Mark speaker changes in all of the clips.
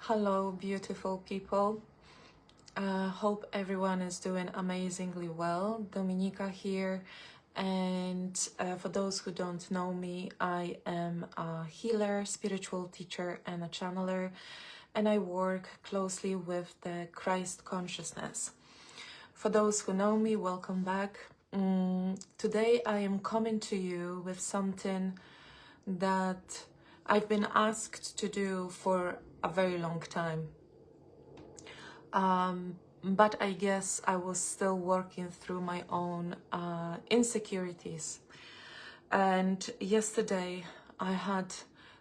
Speaker 1: Hello, beautiful people. Hope everyone is doing amazingly well. Dominika here, and for those who don't know me, I am a healer, spiritual teacher, and a channeler, and I work closely with the Christ consciousness. For those who know me, welcome back. Today I am coming to you with something that I've been asked to do for a very long time. But I guess I was still working through my own insecurities. And yesterday I had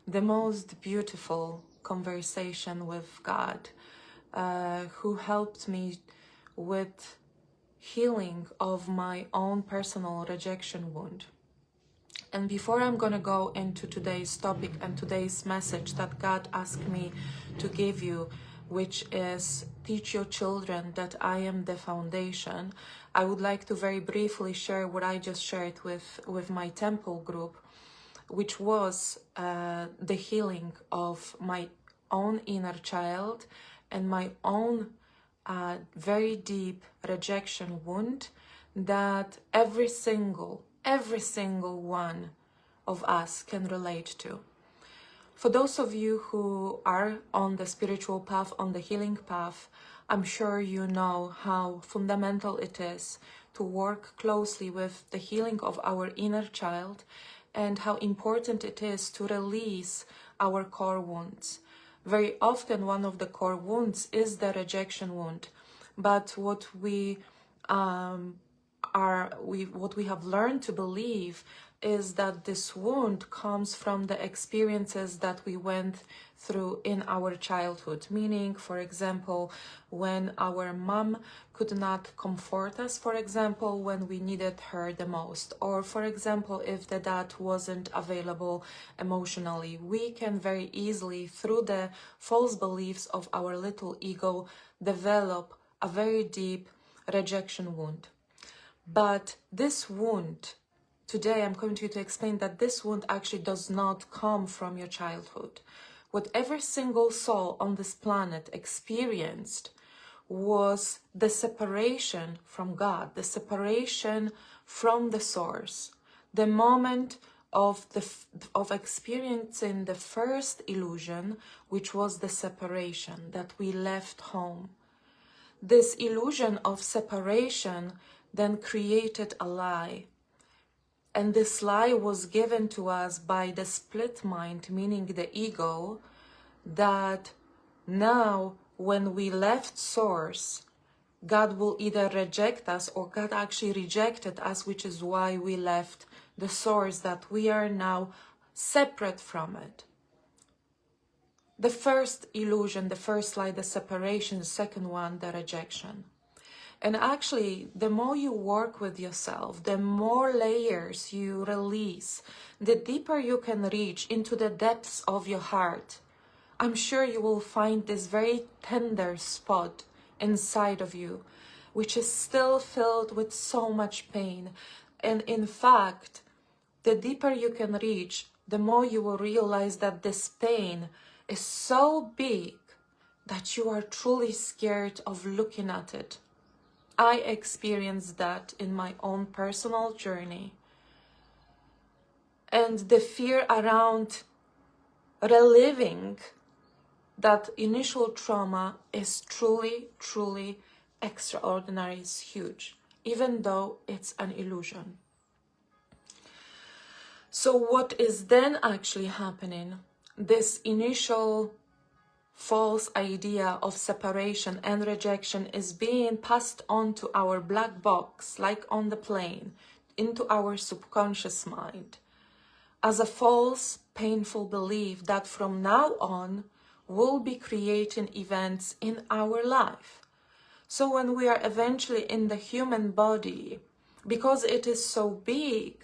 Speaker 1: the most beautiful conversation with God, who helped me with healing of my own personal rejection wound. And before I'm going to go into today's topic and today's message that God asked me to give you, which is teach your children that I am the foundation, I would like to very briefly share what I just shared with my temple group, which was the healing of my own inner child and my own very deep rejection wound that every single one of us can relate to. For those of you who are on the spiritual path, on the healing path, I'm sure you know how fundamental it is to work closely with the healing of our inner child and how important it is to release our core wounds. Very often one of the core wounds is the rejection wound, but what we have learned to believe is that this wound comes from the experiences that we went through in our childhood. Meaning, for example, when our mom could not comfort us, for example, when we needed her the most, or for example, if the dad wasn't available emotionally, we can very easily, through the false beliefs of our little ego, develop a very deep rejection wound. But this wound, today I'm going to explain that this wound actually does not come from your childhood. What every single soul on this planet experienced was the separation from God, the separation from the source, the moment of experiencing the first illusion, which was the separation, that we left home. This illusion of separation then created a lie. And this lie was given to us by the split mind, meaning the ego, that now when we left source, God will either reject us or God actually rejected us, which is why we left the source, that we are now separate from it. The first illusion, the first lie, the separation, the second one, the rejection. And actually, the more you work with yourself, the more layers you release, the deeper you can reach into the depths of your heart. I'm sure you will find this very tender spot inside of you, which is still filled with so much pain. And in fact, the deeper you can reach, the more you will realize that this pain is so big that you are truly scared of looking at it. I experienced that in my own personal journey. And the fear around reliving that initial trauma is truly, truly extraordinary, is huge, even though it's an illusion. So what is then actually happening? This initial false idea of separation and rejection is being passed on to our black box, like on the plane, into our subconscious mind, as a false, painful belief that from now on we'll be creating events in our life. So when we are eventually in the human body, because it is so big,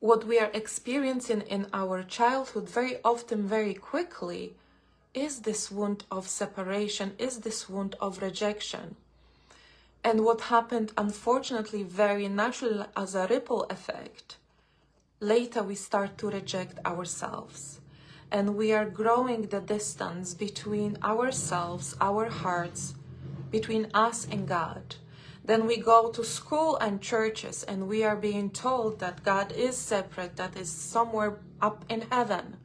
Speaker 1: what we are experiencing in our childhood very often, very quickly, is this wound of separation, is this wound of rejection. And what happened, unfortunately, very naturally as a ripple effect, later we start to reject ourselves. and we are growing the distance between ourselves, our hearts, between us and God. Then we go to school and churches and we are being told that God is separate, that is somewhere up in heaven.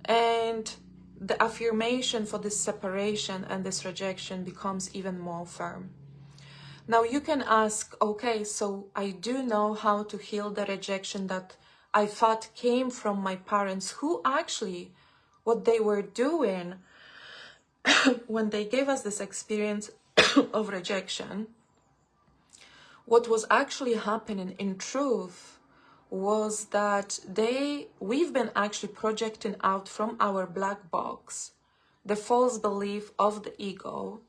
Speaker 1: And the affirmation for this separation and this rejection becomes even more firm. Now you can ask, okay, so I do know how to heal the rejection that I thought came from my parents, who actually, what they were doing when they gave us this experience of rejection, what was actually happening in truth was that we've been actually projecting out from our black box the false belief of the ego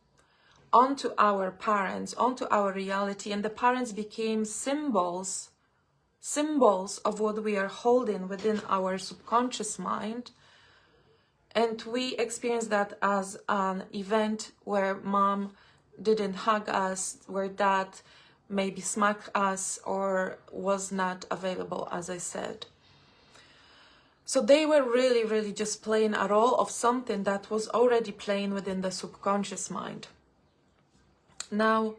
Speaker 1: onto our parents, onto our reality, and the parents became symbols of what we are holding within our subconscious mind. And we experienced that as an event where mom didn't hug us, where dad maybe smacked us or was not available, as I said. So they were really, really just playing a role of something that was already playing within the subconscious mind. Now,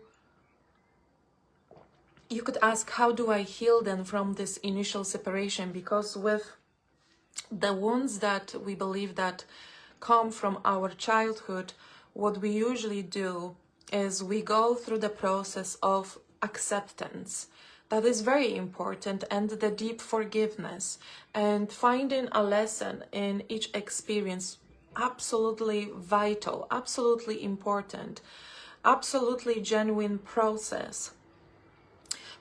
Speaker 1: you could ask, how do I heal then from this initial separation? Because with the wounds that we believe that come from our childhood, what we usually do is we go through the process of acceptance. That is very important, and the deep forgiveness and finding a lesson in each experience, absolutely vital, absolutely important, absolutely genuine process.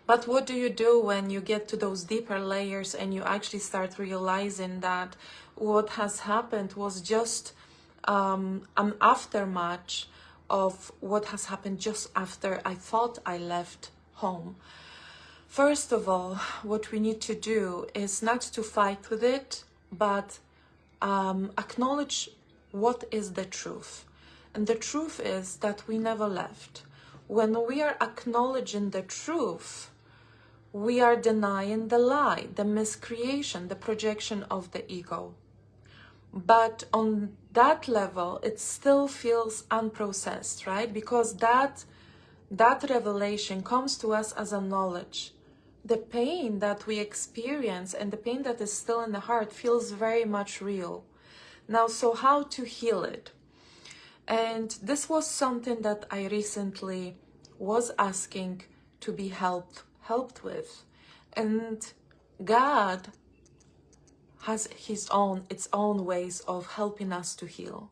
Speaker 1: But what do you do when you get to those deeper layers and you actually start realizing that what has happened was just an aftermath of what has happened just after I thought I left home? First of all, what we need to do is not to fight with it, but acknowledge what is the truth. And the truth is that we never left. When we are acknowledging the truth, we are denying the lie, the miscreation, the projection of the ego. But on that level, it still feels unprocessed, right? Because that revelation comes to us as a knowledge. The pain that we experience and the pain that is still in the heart feels very much real. Now, so how to heal it? And this was something that I recently was asking to be helped with. And God has its own ways of helping us to heal.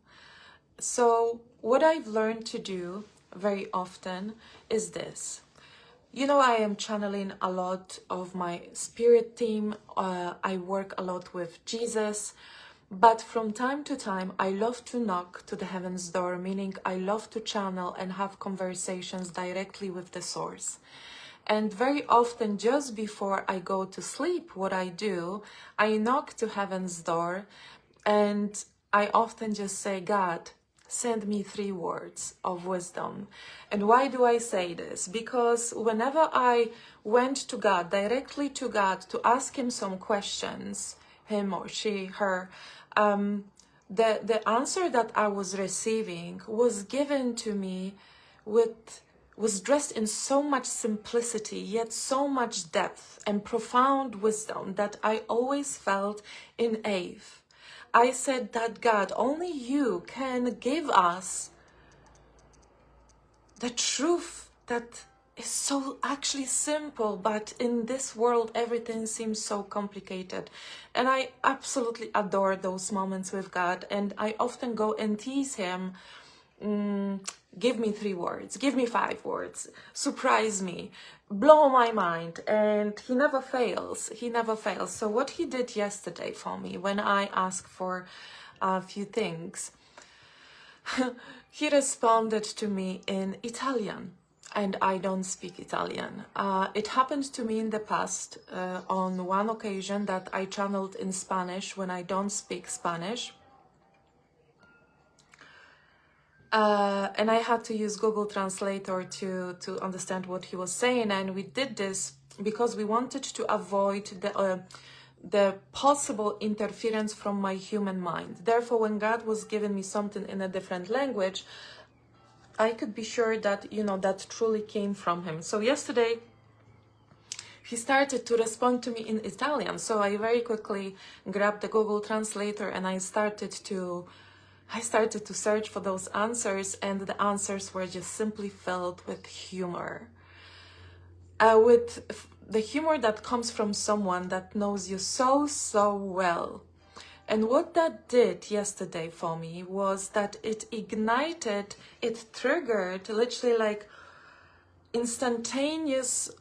Speaker 1: So what I've learned to do very often is this. You know, I am channeling a lot of my spirit team. I work a lot with Jesus. But from time to time, I love to knock to the heaven's door, meaning I love to channel and have conversations directly with the source. And very often, just before I go to sleep, what I do, I knock to heaven's door and I often just say, God, send me 3 words of wisdom. And why do I say this? Because whenever I went to God, directly to God, to ask him some questions, him or she, her, the answer that I was receiving was given to me was dressed in so much simplicity, yet so much depth and profound wisdom that I always felt in awe. I said that God, only you can give us the truth that is so actually simple, but in this world everything seems so complicated. And I absolutely adore those moments with God, and I often go and tease him, give me 3 words, give me 5 words, surprise me, blow my mind. And he never fails. So what he did yesterday for me, when I asked for a few things, he responded to me in Italian, and I don't speak Italian. It happened to me in the past on one occasion that I channeled in Spanish when I don't speak Spanish. And I had to use Google Translator to understand what he was saying, and we did this because we wanted to avoid the possible interference from my human mind. Therefore, when God was giving me something in a different language, I could be sure that, you know, that truly came from him. So yesterday, he started to respond to me in Italian. So I very quickly grabbed the Google Translator and I started to search for those answers, and the answers were just simply filled with humor. With the humor that comes from someone that knows you so well. And what that did yesterday for me was that it ignited, it triggered literally like instantaneous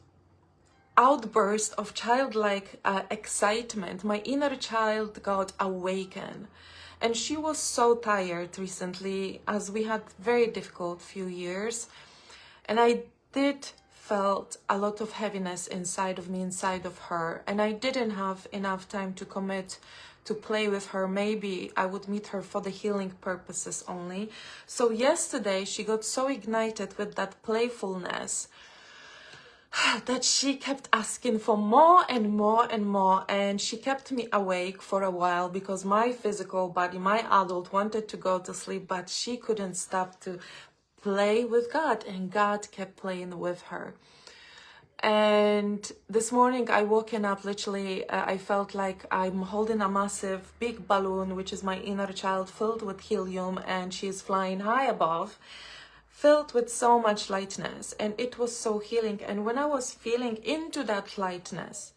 Speaker 1: outburst of childlike excitement. My inner child got awakened. And she was so tired recently, as we had very difficult few years. And I did felt a lot of heaviness inside of me, inside of her. And I didn't have enough time to commit to play with her. Maybe I would meet her for the healing purposes only. So yesterday she got so ignited with that playfulness that she kept asking for more and more and more, and she kept me awake for a while because my physical body, my adult, wanted to go to sleep, but she couldn't stop to play with God, and God kept playing with her. And this morning I woken up literally, I felt like I'm holding a massive big balloon, which is my inner child, filled with helium, and she's flying high above, filled with so much lightness, and it was so healing. And when I was feeling into that lightness,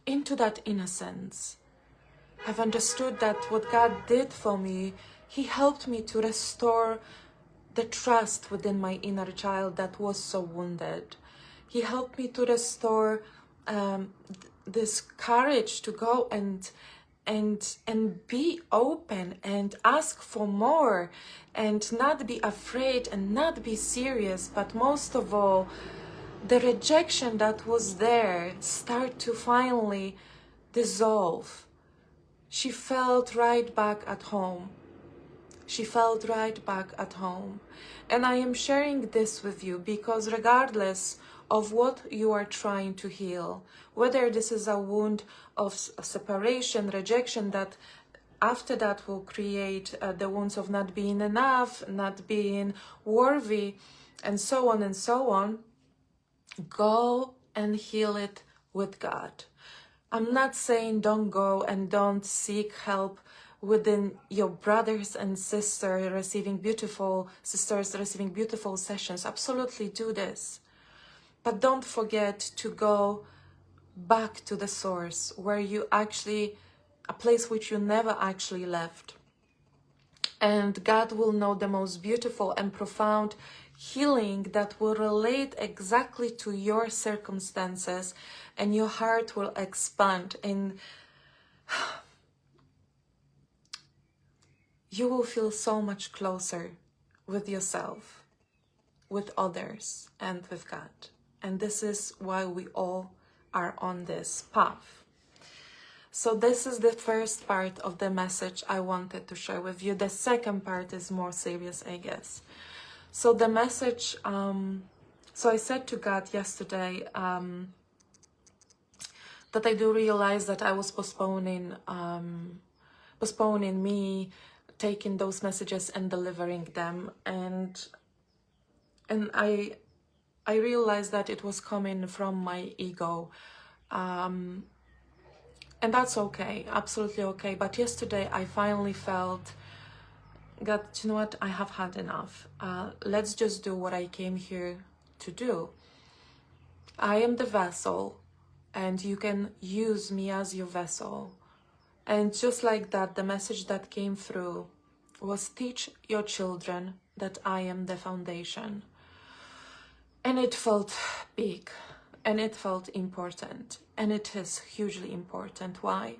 Speaker 1: into that innocence, I've understood that what God did for me, he helped me to restore the trust within my inner child that was so wounded. He helped me to restore this courage to go and be open and ask for more, and not be afraid and not be serious. But most of all, the rejection that was there start to finally dissolve. She felt right back at home. She felt right back at home. And I am sharing this with you because regardless of what you are trying to heal, whether this is a wound of separation, rejection, that after that will create the wounds of not being enough, not being worthy, and so on, go and heal it with God. I'm not saying don't go and don't seek help within your brothers and sisters receiving beautiful sessions. Absolutely do this. But don't forget to go back to the source, where you actually, a place which you never actually left. And God will know the most beautiful and profound healing that will relate exactly to your circumstances, and your heart will expand, and you will feel so much closer with yourself, with others, and with God. And this is why we all are on this path. So this is the first part of the message I wanted to share with you. The second part is more serious, I guess. So the message, so I said to God yesterday that I do realize that I was postponing me taking those messages and delivering them, and I realized that it was coming from my ego, and that's okay, absolutely okay. But yesterday I finally felt, God, you know what, I have had enough. Let's just do what I came here to do. I am the vessel, and you can use me as your vessel. And just like that, the message that came through was, teach your children that I am the foundation. And it felt big, and it felt important, and it is hugely important. Why?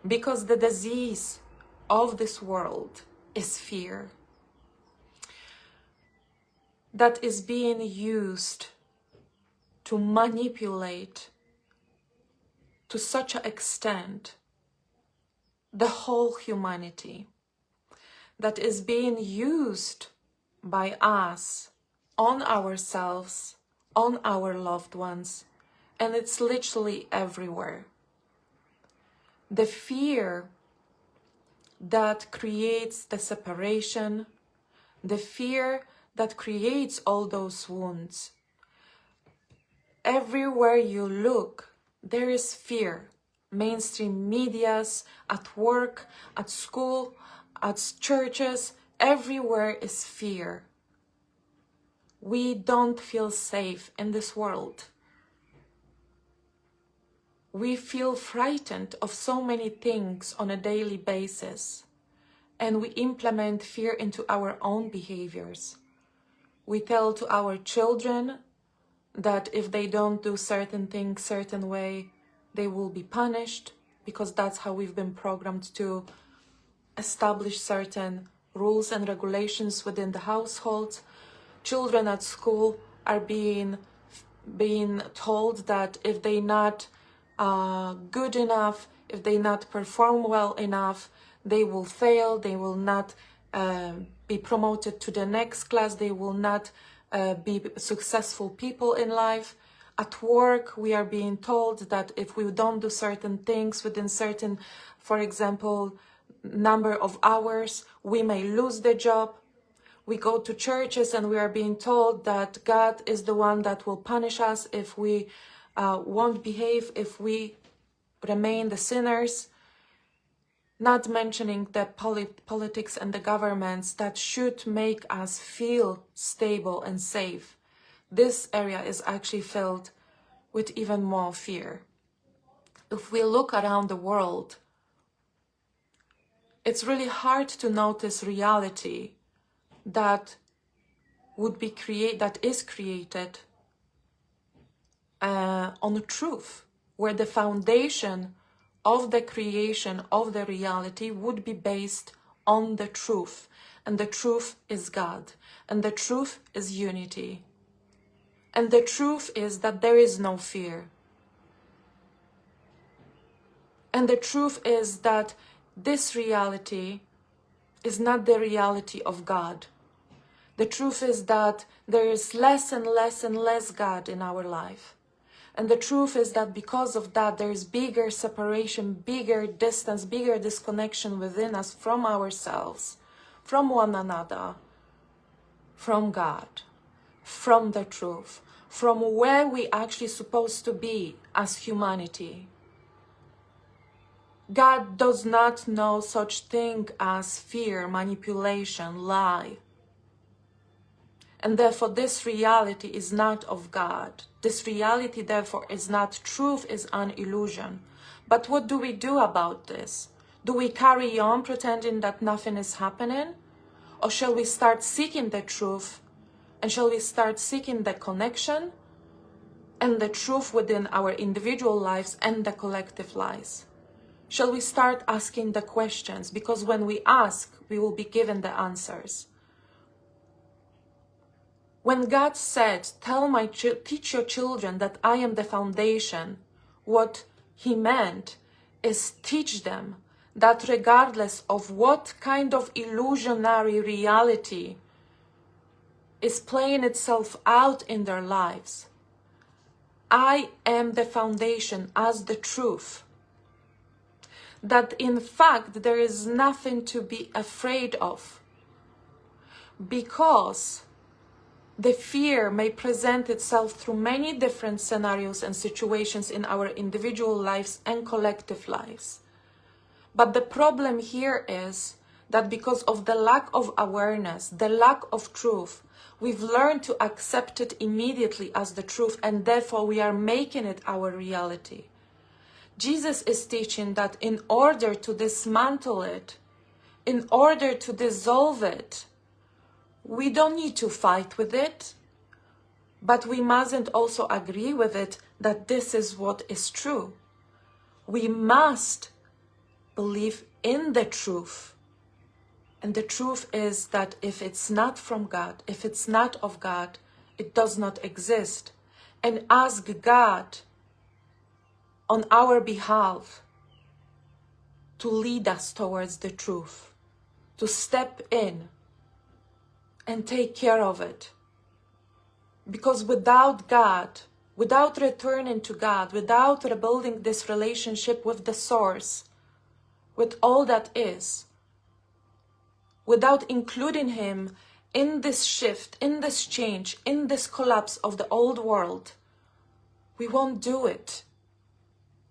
Speaker 1: Because the disease of this world is fear, that is being used to manipulate to such an extent the whole humanity, that is being used by us on ourselves, on our loved ones, and it's literally everywhere. the fear that creates the separation, the fear that creates all those wounds. Everywhere you look, there is fear. Mainstream medias, at work, at school, at churches, everywhere is fear. We don't feel safe in this world. We feel frightened of so many things on a daily basis, and we implement fear into our own behaviors. We tell to our children that if they don't do certain things certain way, they will be punished, because that's how we've been programmed to establish certain rules and regulations within the household. Children at school are being told that if they're not good enough, if they not perform well enough, they will fail, they will not be promoted to the next class, they will not be successful people in life. At work, we are being told that if we don't do certain things within certain, for example, number of hours, we may lose the job. We go to churches and we are being told that God is the one that will punish us if we won't behave, if we remain the sinners. Not mentioning the politics and the governments that should make us feel stable and safe. This area is actually filled with even more fear. If we look around the world, it's really hard to notice reality that is created on truth, where the foundation of the creation of the reality would be based on the truth, and the truth is God, and the truth is unity, and the truth is that there is no fear, and the truth is that this reality is not the reality of God. The truth is that there is less and less and less God in our life. And the truth is that because of that, there is bigger separation, bigger distance, bigger disconnection within us from ourselves, from one another, from God, from the truth, from where we actually supposed to be as humanity. God does not know such thing as fear, manipulation, lie. And therefore this reality is not of God. This reality therefore is not truth, is an illusion. But what do we do about this? Do we carry on pretending that nothing is happening? Or shall we start seeking the truth? And shall we start seeking the connection and the truth within our individual lives and the collective lives? Shall we start asking the questions? Because when we ask, we will be given the answers. When God said, teach your children that I am the foundation, what he meant is teach them that regardless of what kind of illusionary reality is playing itself out in their lives, I am the foundation as the truth. That in fact there is nothing to be afraid of, because the fear may present itself through many different scenarios and situations in our individual lives and collective lives. But the problem here is that because of the lack of awareness, the lack of truth, we've learned to accept it immediately as the truth, and therefore we are making it our reality. Jesus is teaching that in order to dismantle it, in order to dissolve it, we don't need to fight with it, but we mustn't also agree with it that this is what is true. We must believe in the truth. And the truth is that if it's not from God, if it's not of God, it does not exist. And ask God on our behalf to lead us towards the truth, to step in and take care of it. Because without God, without returning to God, without rebuilding this relationship with the source, with all that is, without including him in this shift, in this change, in this collapse of the old world, we won't do it.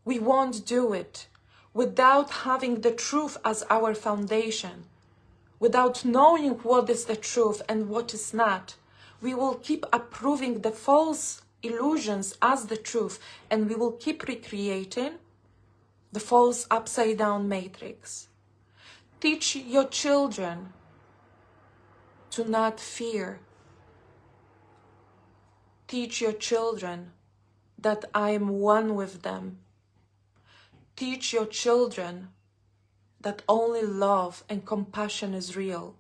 Speaker 1: We won't do it without having the truth as our foundation, without knowing what is the truth and what is not. We will keep approving the false illusions as the truth, and we will keep recreating the false upside down matrix. Teach your children to not fear. Teach your children that I am one with them. Teach your children that only love and compassion is real.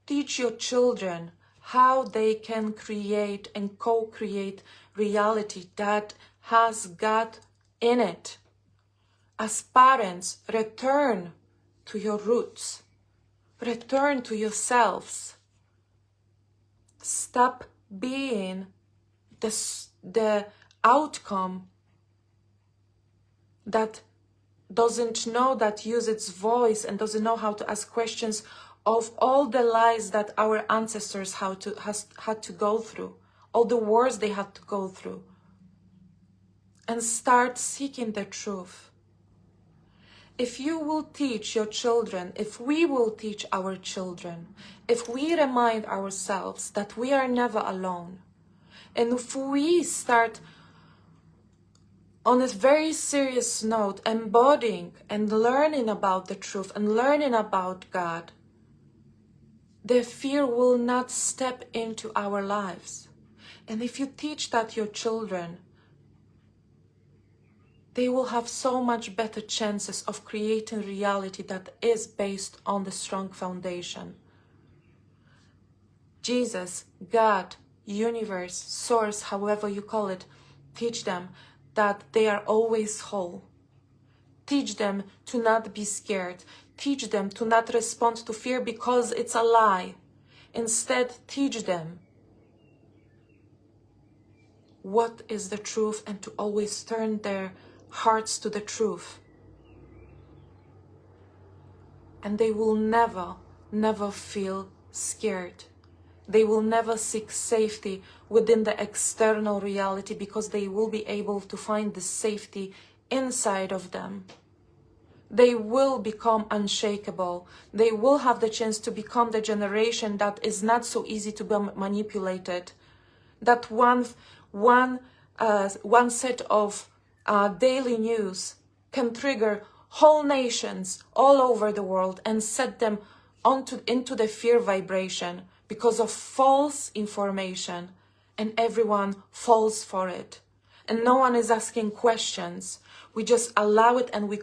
Speaker 1: Teach your children how they can create and co-create reality that has God in it. As parents, return to your roots. Return to yourselves. Stop being the outcome that doesn't know that use its voice and doesn't know how to ask questions of all the lies that our ancestors had to go through, all the wars they had to go through, and start seeking the truth. If you will teach your children, if we will teach our children, if we remind ourselves that we are never alone, and if we start on a very serious note embodying and learning about the truth and learning about God, the fear will not step into our lives. And if you teach that your children, they will have so much better chances of creating reality that is based on the strong foundation. Jesus, God, universe, source, however you call it, teach them that they are always whole. Teach them to not be scared. Teach them to not respond to fear because it's a lie. Instead, teach them what is the truth and to always turn their hearts to the truth. And they will never, never feel scared. They will never seek safety within the external reality because they will be able to find the safety inside of them. They will become unshakable. They will have the chance to become the generation that is not so easy to be manipulated. That one set of daily news can trigger whole nations all over the world and set them into the fear vibration because of false information, and everyone falls for it. And no one is asking questions. We just allow it and we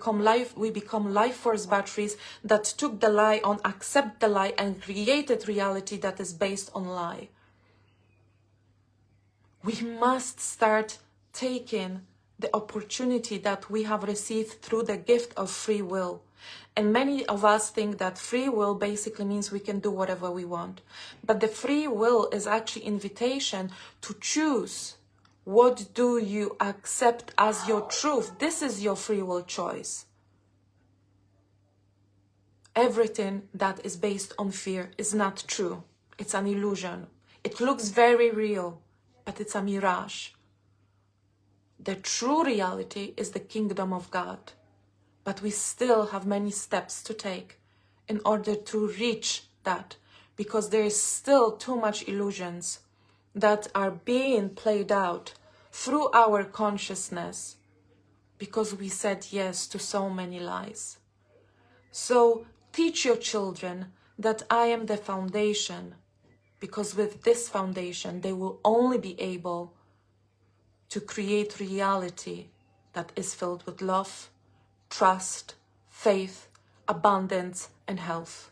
Speaker 1: become life force batteries that took the lie on, accept the lie, and created reality that is based on lie. We must start taking the opportunity that we have received through the gift of free will. And many of us think that free will basically means we can do whatever we want. But the free will is actually invitation to choose. What do you accept as your truth? This is your free will choice. Everything that is based on fear is not true. It's an illusion. It looks very real, but it's a mirage. The true reality is the kingdom of God. But we still have many steps to take in order to reach that, because there is still too much illusions that are being played out through our consciousness because we said yes to so many lies. So teach your children that I am the foundation, because with this foundation they will only be able to create reality that is filled with love, trust, faith, abundance, and health.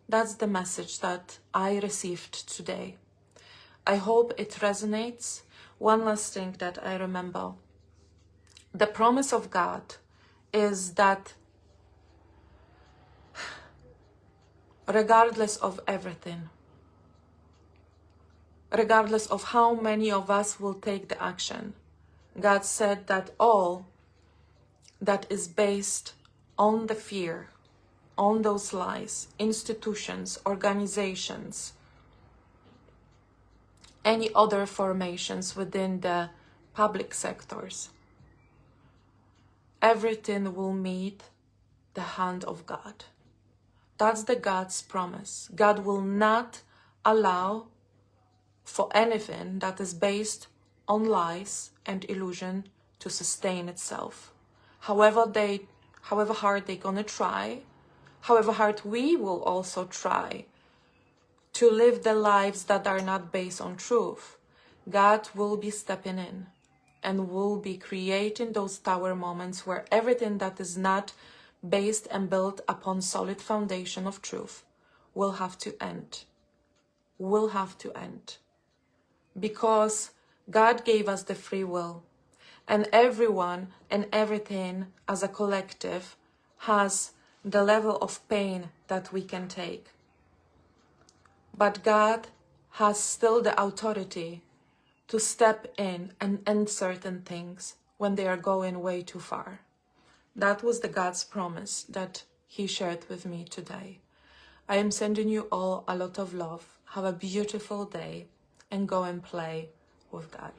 Speaker 1: That's the message that I received today. I hope it resonates. One last thing that I remember. The promise of God is that regardless of everything, regardless of how many of us will take the action, God said that all that is based on the fear, on those lies, institutions, organizations, any other formations within the public sectors, everything will meet the hand of God. That's the God's promise. God will not allow for anything that is based on lies and illusion to sustain itself. However hard they're gonna try, however hard we will also try to live the lives that are not based on truth, God will be stepping in and will be creating those tower moments where everything that is not based and built upon solid foundation of truth will have to end. Will have to end. Because God gave us the free will, and everyone and everything as a collective has the level of pain that we can take. But God has still the authority to step in and end certain things when they are going way too far. That was the God's promise that He shared with me today. I am sending you all a lot of love. Have a beautiful day and go and play with God.